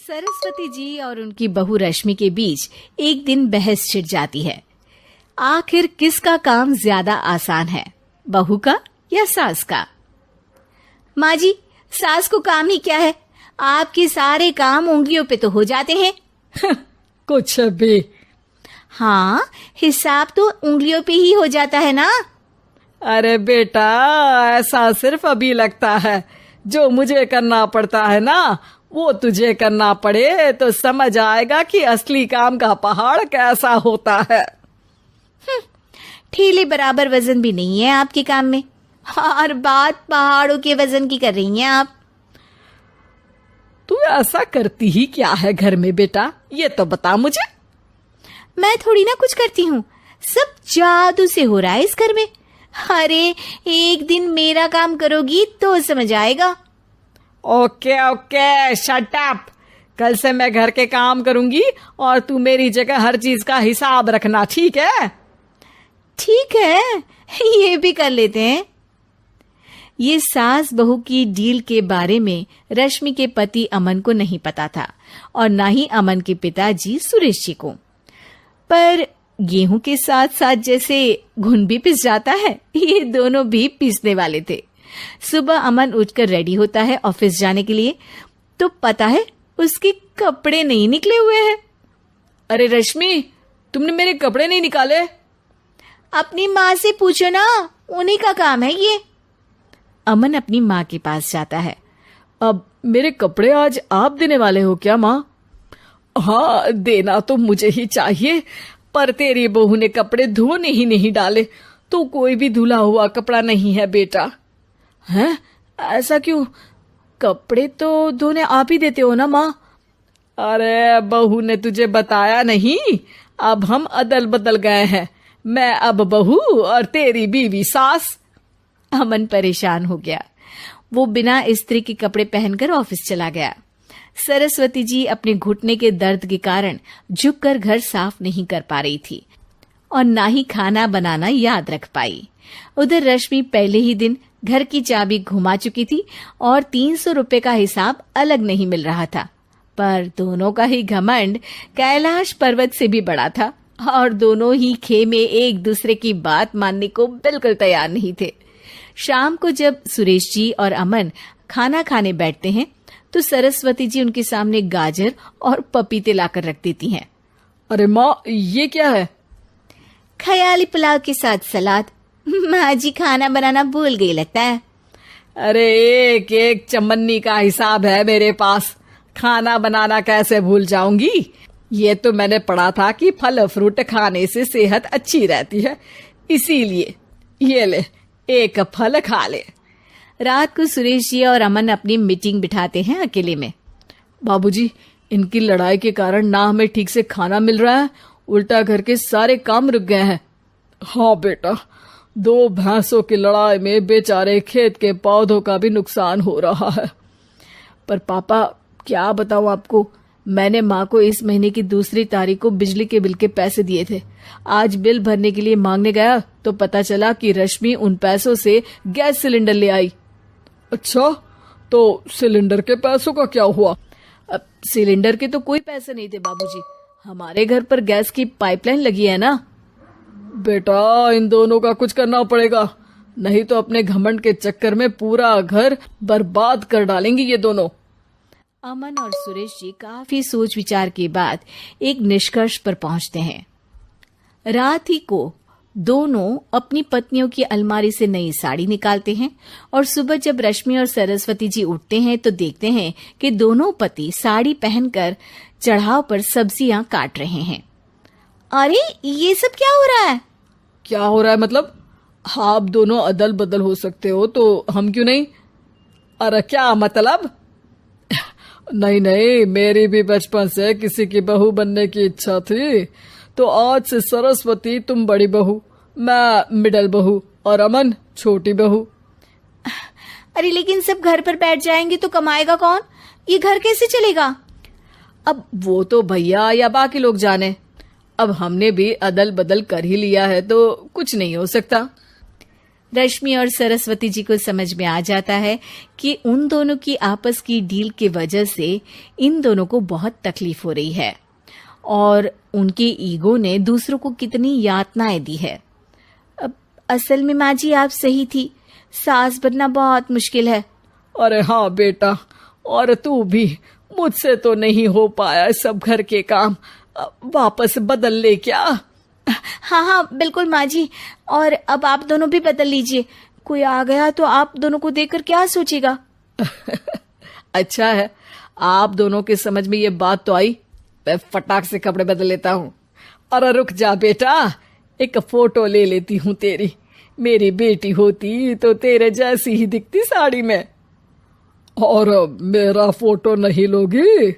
सरस्वती जी और उनकी बहू रश्मि के बीच एक दिन बहस छिड़ जाती है। आखिर किसका काम ज्यादा आसान है, बहू का या सास का? माँ जी, सास को काम ही क्या है, आपके सारे काम उंगलियों पे तो हो जाते हैं। कुछ भी। हाँ, हिसाब तो उंगलियों पे ही हो जाता है ना। अरे बेटा, ऐसा सिर्फ अभी लगता है। जो मुझे करना पड़ता है ना, वो तुझे करना पड़े तो समझ आएगा कि असली काम का पहाड़ कैसा होता है। ठेले बराबर वजन भी नहीं है आपके काम में, और बात पहाड़ों के वजन की कर रही हैं आप। तू ऐसा करती ही क्या है घर में बेटा, ये तो बता मुझे। मैं थोड़ी ना कुछ करती हूँ, सब जादू से हो रहा है इस घर में। अरे एक दिन मेरा काम करोगी तो समझ आएगा। Okay okay, shut up. कल से मैं घर के काम करूंगी और तू मेरी जगह हर चीज का हिसाब रखना, ठीक है? ठीक है, ये भी कर लेते हैं। ये सास बहू की डील के बारे में रश्मि के पति अमन को नहीं पता था और ना ही अमन के पिताजी सुरेश जी को। पर गेहूं के साथ साथ जैसे घुन भी पिस जाता है, ये दोनों भी पीसने वाले थे। सुबह अमन उठकर रेडी होता है ऑफिस जाने के लिए, तो पता है उसके कपड़े नहीं निकले हुए हैं। अरे रश्मि, तुमने मेरे कपड़े नहीं निकाले? अपनी माँ से पूछो ना, उन्हीं का काम है ये। अमन अपनी माँ के पास जाता है। अब मेरे कपड़े आज आप देने वाले हो क्या माँ? हाँ, देना तो मुझे ही चाहिए, पर तेरी बहू ने कपड़े धोने ही नहीं डाले, तो कोई भी धुला हुआ कपड़ा नहीं है बेटा। हैं? ऐसा क्यों? कपड़े तो धोने आप ही देते हो ना माँ? अरे बहू ने तुझे बताया नहीं, अब हम अदल बदल गए हैं। मैं अब बहू और तेरी बीवी सास। अमन परेशान हो गया। वो बिना इस्त्री के कपड़े पहनकर ऑफिस चला गया। सरस्वती जी अपने घुटने के दर्द के कारण झुककर घर साफ नहीं कर पा रही थी और ना ही खाना बनाना याद रख पाई। उधर रश्मि पहले ही दिन घर की चाबी घुमा चुकी थी और 300 रुपए का हिसाब अलग नहीं मिल रहा था। पर दोनों का ही घमंड कैलाश पर्वत से भी बड़ा था और दोनों ही खेमे एक दूसरे की बात मानने को बिल्कुल तैयार नहीं थे। शाम को जब सुरेश जी और अमन खाना खाने बैठते हैं तो सरस्वती जी उनके सामने गाजर और पपीते लाकर रख देती हैं। अरे माँ, ये क्या है? ख्याली पुलाव के साथ सलाद। माँ जी खाना बनाना भूल गई लगता है। अरे एक एक चमन्नी का हिसाब है मेरे पास, खाना बनाना कैसे भूल जाऊंगी? ये तो मैंने पढ़ा था कि फल फ्रूट खाने से सेहत अच्छी रहती है, इसीलिए ये ले, एक फल खा ले। रात को सुरेश जी और अमन अपनी मीटिंग बिठाते हैं अकेले में। बाबूजी, इनकी लड़ाई के कारण ना हमें ठीक से खाना मिल रहा है, उल्टा घर के सारे काम रुक गए हैं। हाँ बेटा, 2 भैंसों की लड़ाई में बेचारे खेत के पौधों का भी नुकसान हो रहा है। पर पापा, क्या बताऊं आपको, मैंने माँ को इस महीने की 2 तारीख को बिजली के बिल के पैसे दिए थे। आज बिल भरने के लिए मांगने गया तो पता चला कि रश्मि उन पैसों से गैस सिलेंडर ले आई। अच्छा, तो सिलेंडर के पैसों का क्या हुआ? अब सिलेंडर के तो कोई पैसे नहीं थे बाबूजी, हमारे घर पर गैस की पाइपलाइन लगी है ना। बेटा, इन दोनों का कुछ करना पड़ेगा, नहीं तो अपने घमंड के चक्कर में पूरा घर बर्बाद कर डालेंगे ये दोनों। अमन और सुरेश जी काफी सोच विचार के बाद एक निष्कर्ष पर पहुंचते हैं। रात ही को दोनों अपनी पत्नियों की अलमारी से नई साड़ी निकालते हैं और सुबह जब रश्मि और सरस्वती जी उठते हैं तो देखते हैं कि दोनों पति साड़ी पहनकर चढ़ाव पर सब्जियां काट रहे हैं। अरे ये सब क्या हो रहा है? क्या हो रहा है मतलब? आप दोनों अदल बदल हो सकते हो तो हम क्यों नहीं? अरे क्या मतलब? नहीं नहीं, मेरी भी बचपन से किसी की बहू बनने की इच्छा थी, तो आज से सरस्वती तुम बड़ी बहू, मैं मिडल बहू और अमन छोटी बहू। अरे लेकिन सब घर पर बैठ जाएंगे तो कमाएगा कौन? ये घर कैसे चलेगा? अब वो तो भैया या बाकी लोग जाने, अब हमने भी अदल बदल कर ही लिया है तो कुछ नहीं हो सकता। रश्मि और सरस्वती जी को समझ में आ जाता है कि उन दोनों की आपस की डील की वजह से इन दोनों को बहुत तकलीफ हो रही है और उनके ईगो ने दूसरों को कितनी यातनाएं दी है। अब असल में माँ जी आप सही थी, सास बनना बहुत मुश्किल है। अरे हाँ बेटा, और तू भी, मुझसे तो नहीं हो पाया सब घर के काम, वापस बदल ले क्या? हाँ हाँ बिल्कुल माँ जी, और अब आप दोनों भी बदल लीजिए, कोई आ गया तो आप दोनों को देखकर क्या सोचेगा। अच्छा है, आप दोनों के समझ में ये बात तो आई। मैं फटाक से कपड़े बदल लेता हूँ। अरे रुक जा बेटा, एक फोटो ले लेती हूँ तेरी। मेरी बेटी होती तो तेरे जैसी ही दिखती साड़ी में। और मेरा फोटो नहीं लोगी?